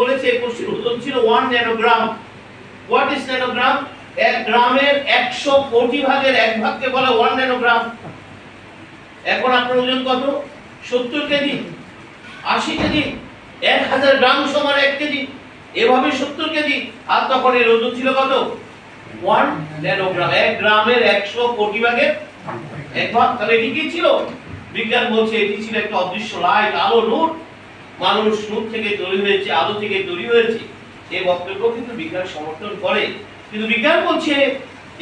বলেছে কোশ্চেন ওজন ছিল 1 ন্যানোগ্রাম। What is nanogram? 1 গ্রামের 100 কোটি ভাগের 1 ভাগকে বলে 1 ন্যানোগ্রাম। এখন আপনার ওজন কত? 70 কেজি, 80 কেজি, 1000 গ্রাম সমান 1 কেজি, এভাবে 70 কেজি। আর তখন এর ওজন ছিল কত? 1 ন্যানোগ্রাম। 1 গ্রামের 100 কোটি ভাগের 1 ভাগ। তাহলে এটি কি ছিল? বিজ্ঞান বলছে এটি ছিল একটা অদৃশ্য লাইট, আলো, নূর। মানুষ নূর থেকে তৈরি হয়েছে, আলো থেকে তৈরি হয়েছে। এই বক্তব্য কিন্তু বিজ্ঞান সমর্থন করে। কিন্তু বিজ্ঞান বলছে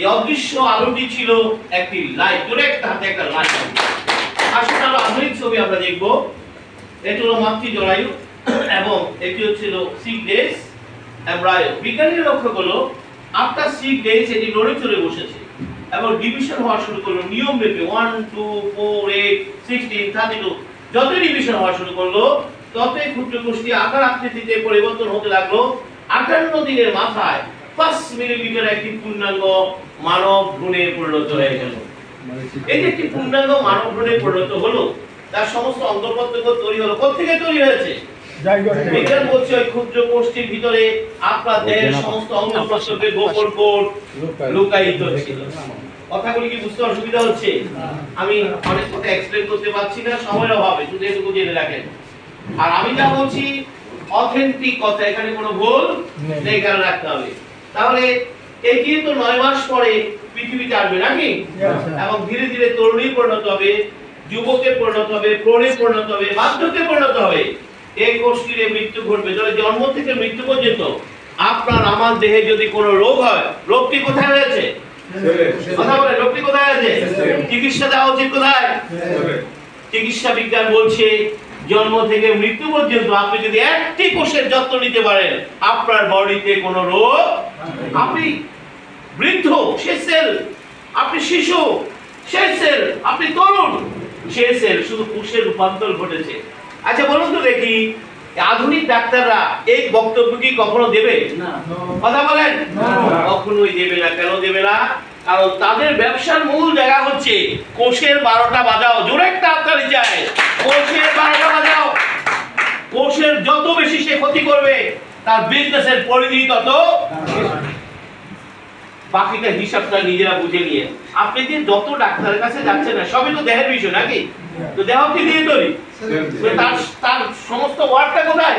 এই অদৃশ্য আলোটি ছিল একটি লাইট, ডাইরেক্ট হাতে একটা লাইট। আসলে আলো আধুনিক ছবি আমরা দেখব। এটি হলো মাতৃ জরায়ু এবং এটি হচ্ছিল 6 ডেজ এমব্রায়ো। বিজ্ঞানীরা লক্ষ্য করলো আফটার 6 ডেজ এটি নড়ে চড়ে বসেছে এবং ডিভিশন হওয়া শুরু করলো নিয়ম মেপে। 1 2 4 8 16 32 যত ডিভিশন হওয়া শুরু করলো ততই ক্ষুদ্র কোষটি আকার আকৃতিতে পরিবর্তন হতে লাগলো। 58 দিনের মাথায় 5 মিলিমিটার একটি পূর্ণাঙ্গ মানব ভ্রূণে পরিণত হয়ে গেল। এই যে একটি পূর্ণাঙ্গ মানব ভ্রূণে পরিণত হলো, তার সমস্ত অঙ্গপ্রত্যঙ্গ তৈরি হলো। কোথা থেকে তৈরি হয়েছে? বিজ্ঞান বলছে ওই ক্ষুদ্র কোষটির ভিতরে আপনার দেহের সমস্ত অঙ্গপ্রত্যঙ্গের গোপন কোড লুকায়িত ছিল। কথাগুলি কি বুঝতে অসুবিধা হচ্ছে? আমি অনেক কথা এক্সপ্লেইন করতে পারছি না, সময়ের অভাবে, শুধু এটুকু জেনে রাখেন। আর আমি যা বলছি অথেন্টিক কথা, এখানে কোনো ভুল নেই, কারণ রাখতে হবে। তাহলে এই কিন্তু 9 মাস পরে পৃথিবীতে আসবে নাকি? এবং ধীরে ধীরে তরুণী পরিণত হবে, যুবকে পরিণত হবে, প্রৌঢ়ে পরিণত হবে, বার্ধক্যে পরিণত হবে। এই কোষটির মৃত্যু ঘটবে। তাহলে জন্ম থেকে মৃত্যু পর্যন্ত আপনার আমার দেহে যদি কোনো রোগ হয়, রোগটি কোথায় হয়েছে? কথা বলে, রোগটি কোথায় আছে? চিকিৎসা দেওয়া উচিত কোথায়? চিকিৎসা বিজ্ঞান বলছে জন্ম থেকে মৃত্যু পর্যন্ত আপনি যদি একটি কোষের যত্ন নিতে পারেন, আপনার বডিতে কোনো রোগ, আপনি বৃদ্ধ সে সেল, আপনি শিশু সে সেল, আপনি তরুণ সে সেল, শুধু কোষের রূপান্তর ঘটেছে। আচ্ছা বলুন তো দেখি, আধুনিক ডাক্তাররা এই বক্তব্য কি কখনো দেবে? না। কথা বলেন, কখনোই দেবে না। কেন দেবে না? কারণ তাদের ব্যবসার মূল জায়গা হচ্ছে কোষের 12টা বাজাও। জোরে একটা হাততালি চাই। কোষের 12টা বাজাও। কোষের যত বেশি সে ক্ষতি করবে, তার বিজনেসের পরিধি তত। বাকিটা হিসাবটা নিজেরা বুঝে নিয়ে আপনি যে যত ডাক্তারের কাছে যাচ্ছেন না, সবই তো দেহের বিষয় নাকি? তো দেহ কি দিয়ে তৈরি? তার সমস্ত ওয়ার্কটা কোথায়?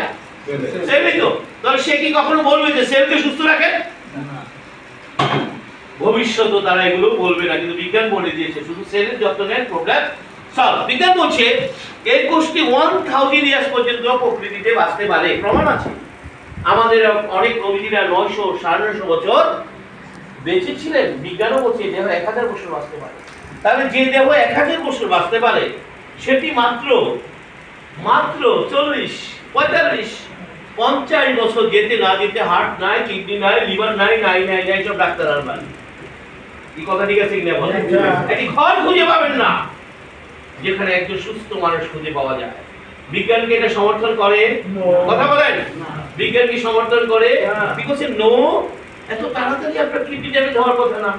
সেলই তো। তাহলে সে কি কখনো বলবে যে সেলকে সুস্থ রাখেন? ভবিষ্যতে তারা এগুলো বলবে না, কিন্তু বিজ্ঞান বলে দিয়েছে শুধু সেলের যত্ন নেন, প্রবলেম সলভ। বিজ্ঞান বলছে এই কোষটি 1000 ইয়ার্স পর্যন্ত প্রকৃতিতে বাঁচতে পারে। প্রমাণ আছে। আমাদের অনেক নবীরা 900 950 বছর বেঁচে ছিলেন। বিজ্ঞানও বলছে দেহ 1000 বছর বাঁচতে পারে। তাহলে যে দেহ 1000 বছর বাঁচতে পারে, সেটি মাত্র 40 45 50 বছর যেতে না যেতে হার্ট নাই, কিডনি নাই, লিভার নাই, নাই সব ডাক্তার আর বানি। এই কথা ঠিক আছে কিনা বলেন? একটি ঘর খুঁজে পাবেন না যেখানে একজন সুস্থ মানুষ খুঁজে পাওয়া যায়। বিজ্ঞান কি এটা সমর্থন করে? কথা বলেন, বিজ্ঞান কি সমর্থন করে? Because no. এত তাড়াতাড়ি আপনার কিডনি ড্যামেজ হওয়ার কথা না,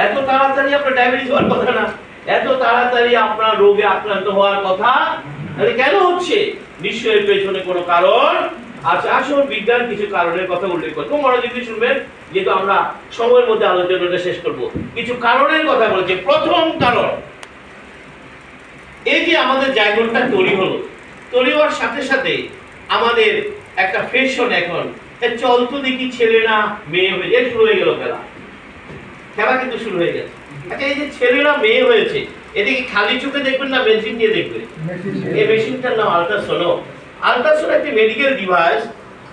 এত তাড়াতাড়ি আপনার ডায়াবেটিস হওয়ার কথা না, এত তাড়াতাড়ি আপনার রোগে আক্রান্ত হওয়ার কথা। তাহলে কেন হচ্ছে? নিশ্চয়ই পেছনে কোনো কারণ আছে। আসলে বিজ্ঞান কিছু কারণের কথা উল্লেখ করে, খুব মনোযোগ দিয়ে শুনবেন, যেহেতু আমরা সময়ের মধ্যে আলোচনাটা শেষ করব। কিছু কারণের কথা বলেছে। প্রথম কারণ, এই যে আমাদের জায়গাটা তৈরি হলো, তৈরি হওয়ার সাথে সাথে আমাদের একটা ফ্যাশন এখন চলতো দেখি ছেলে না মেয়ে হয়ে যায়, শুরু হয়ে গেল খেলা। খেলা কিন্তু শুরু হয়ে গেছে। আচ্ছা, এই যে ছেলেরা মেয়ে হয়েছে, এটা কি খালি চোখে দেখবেন না মেশিন দিয়ে দেখবেন? এই মেশিনটার নাম আল্ট্রাসোনো। আল্ট্রাসোনো একটি মেডিকেল ডিভাইস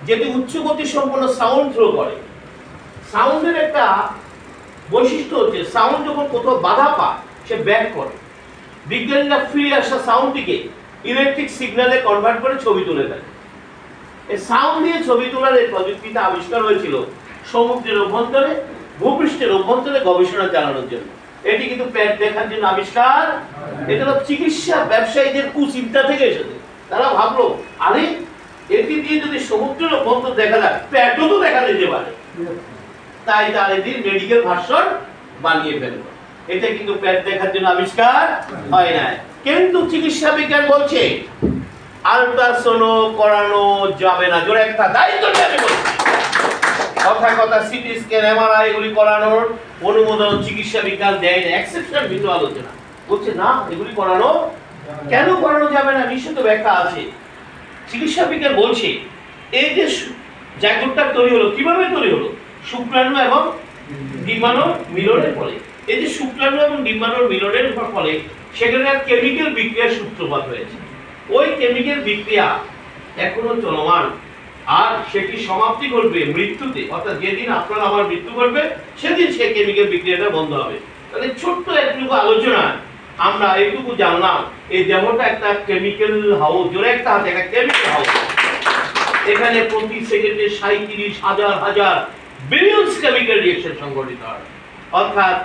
যেটি উচ্চ গতি সম্পন্ন সাউন্ড থ্রো করে। সাউন্ডের একটা বৈশিষ্ট্য হচ্ছে সাউন্ড যখন কোথাও বাধা পায় সে ব্যাক করে। বিজ্ঞানীরা ফিরে আসা সাউন্ডটিকে ইলেকট্রিক সিগন্যালে কনভার্ট করে ছবি তুলে দেয়। এই সাউন্ড দিয়ে ছবি তোলার এই প্রযুক্তিটা আবিষ্কার হয়েছিল সমুদ্রের অভ্যন্তরে, ভূপৃষ্ঠের অভ্যন্তরে গবেষণা চালানোর জন্য। এটি কিন্তু পেট দেখার জন্য আবিষ্কার। এটা হলো চিকিৎসা ব্যবসায়ীদের কুচিন্তা থেকে এসেছে। তারা ভাবলো, আরে এটি দিয়ে যদি সমুদ্রের অভ্যন্তর দেখা যায়, পেটও তো দেখা যেতে পারে। তাই তার এটি মেডিকেল ভার্সন বানিয়ে ফেলল। এটা কিন্তু পেট দেখার জন্য আবিষ্কার হয় না। কিন্তু চিকিৎসা বিজ্ঞান বলছে আল্ট্রাসোনো করানো যাবে না। জোরে একটা দায়িত্ব নিয়ে আমি বলছি, কথা কথা সিটি স্ক্যান এমআরআই এগুলি করানোর অনুমোদন চিকিৎসা বিজ্ঞান দেয় না, এক্সেপশন ভিতরে আলোচনা বলছে না এগুলি করানো কেন করানো যাবে না, নিশ্চিত ব্যাখ্যা আছে। চিকিৎসা বিজ্ঞান বলছে এই যে জায়গাটা তৈরি হলো, কিভাবে তৈরি হলো? শুক্রাণু এবং ডিম্বাণুর মিলনের ফলে। এই যে শুক্রাণু এবং ডিম্বাণুর মিলনের ফলে সেখানে কেমিক্যাল বিক্রিয়ার সূত্রপাত হয়েছে। ওই কেমিক্যাল বিক্রিয়া এখনো চলমান, আর সেটি সমাপ্তি ঘটবে মৃত্যুতে, অর্থাৎ যেদিন আপনার আমার মৃত্যু ঘটবে সেদিন সেই কেমিক্যাল বিক্রিয়াটা বন্ধ হবে। তাহলে ছোট্ট একটুকু আলোচনা আমরা এইটুকু জানলাম, এই দেহটা একটা কেমিক্যাল হাউস। জোরে একটা হাতে, একটা কেমিক্যাল হাউস। এখানে প্রতি সেকেন্ডে 37,000 বিলিয়নস কেমিক্যাল রিঅ্যাকশন সংঘটিত হয়, অর্থাৎ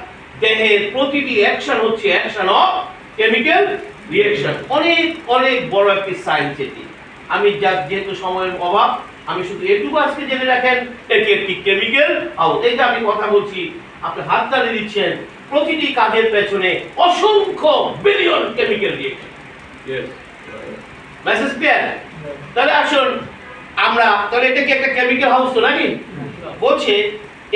দেহের প্রতিটি অ্যাকশন হচ্ছে অ্যাকশন অফ কেমিক্যাল রিঅ্যাকশন। অনেক অনেক বড় একটি সায়েন্স এটি। আমি যেহেতু সময়ের অভাব, আমি শুধু এটুকু আজকে জেনে রাখেন, এটি একটি কেমিক্যাল হাউস। এই যে আমি কথা বলছি, আপনি হাত তালি দিচ্ছেন, প্রতিটি কাজের পেছনে অসংখ্য billion chemical reaction. Message clear? তাহলে আসুন আমরা, তাহলে এটা কি একটা কেমিক্যাল হাউস তো নাকি? বলছে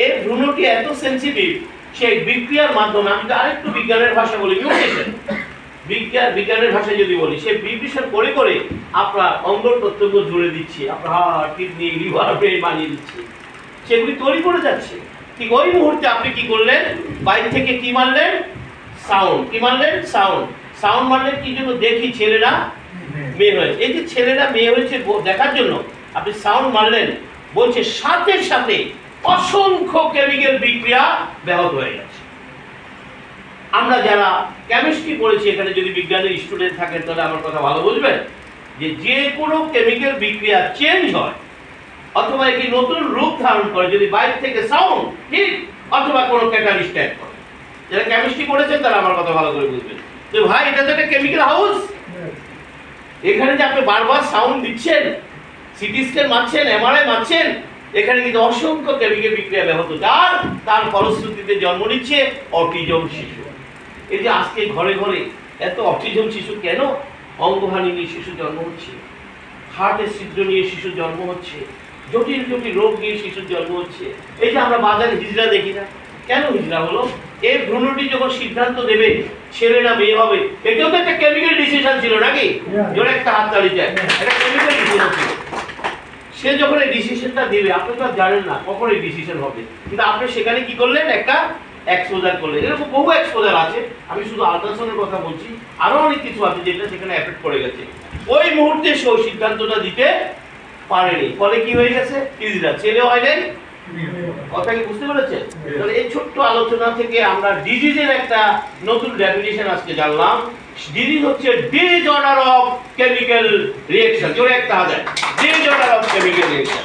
এর ভ্রূণটি এত সেনসিটিভ, সেই বিক্রিয়ার মাধ্যমে, আমি তো আরেকটু বিজ্ঞানের ভাষা বলি, মিউটেশন, বিজ্ঞানের ভাষায় যদি বলি, সে মিউটেশন করে করে আপনার অঙ্গ প্রত্যঙ্গ জুড়ে দিচ্ছে, আপনার হার্ট, কিডনি, লিভার, ব্রেন বানিয়ে দিচ্ছে, সেগুলি তৈরি করে যাচ্ছে। ঠিক ওই মুহূর্তে আপনি কি করলেন? বাইরে থেকে কি মারলেন? সাউন্ড। কি মারলেন? সাউন্ড। সাউন্ড মারলেন কি জন্য? দেখি ছেলেরা মেয়ে হয়েছে। এই যে ছেলেরা মেয়ে হয়েছে দেখার জন্য আপনি সাউন্ড মারলেন, বলছে সাথে সাথে অসংখ্য কেমিক্যাল বিক্রিয়া ব্যাহত হয়ে গেছে। আমরা যারা কেমিস্ট্রি পড়েছি, এখানে যদি বিজ্ঞানের স্টুডেন্ট থাকেন তাহলে আমার কথা ভালো বুঝবেন, যে কোনো কেমিক্যাল বিক্রিয়া চেঞ্জ হয় অথবা একটি নতুন রূপ ধারণ করে যদি বাইরে থেকে সাউন্ড, ঠিক, অথবা কোনো ক্যাটালিস্ট অ্যাড করে। যারা কেমিস্ট্রি পড়েছেন তারা আমার কথা ভালো করে বুঝবেন যে ভাই এটা তো একটা কেমিক্যাল হাউস। এখানে যে আপনি বারবার সাউন্ড দিচ্ছেন, সিটি স্ক্যান মারছেন, এমআরআই মারছেন, এখানে কিন্তু অসংখ্য কেমিক্যাল বিক্রিয়া ব্যাহত, যার তার ফলশ্রুতিতে জন্ম নিচ্ছে অটিজম শিশু। এই যে আজকে ঘরে ঘরে এত অটিজম শিশু কেন? অঙ্গহানি নিয়ে শিশু জন্ম হচ্ছে, হার্টের ছিদ্র নিয়ে শিশু জন্ম হচ্ছে, জটিল জটিল রোগ নিয়ে শিশুর জন্ম হচ্ছে। এই যে আমরা বাজারে হিজড়া দেখি না, কেন হিজড়া হলো? এই ভ্রূণটি যখন সিদ্ধান্ত দেবে ছেলে না মেয়ে হবে, এটাও তো একটা কেমিক্যাল ডিসিশন ছিল নাকি? জোরে একটা হাত তালি যায়, একটা কেমিক্যাল ডিসিশন ছিল। সে যখন এই ডিসিশনটা দেবে, আপনি তো জানেন না কখন এই ডিসিশন হবে, কিন্তু আপনি সেখানে কি করলেন? একটা এক্সপোজার করলেন। এরকম বহু এক্সপোজার আছে, আমি শুধু আল্ট্রাসাউন্ডের কথা বলছি, আরো অনেক কিছু আছে যেটা সেখানে এফেক্ট করে গেছে। ওই মুহূর্তে সে ওই সিদ্ধান্তটা দিতে পারেনি, ফলে কি হয়ে গেছে? হিজড়া, ছেলে হয় নাই। কথা কি বুঝতে পেরেছেন? তাহলে এই ছোট্ট আলোচনা থেকে আমরা ডিজিজের একটা নতুন ডেফিনিশন আজকে জানলাম। ডিজিজ হচ্ছে ডিসঅর্ডার অফ কেমিক্যাল রিঅ্যাকশন। জোরে একটা হাজার, ডিসঅর্ডার অফ কেমিক্যাল রিঅ্যাকশন।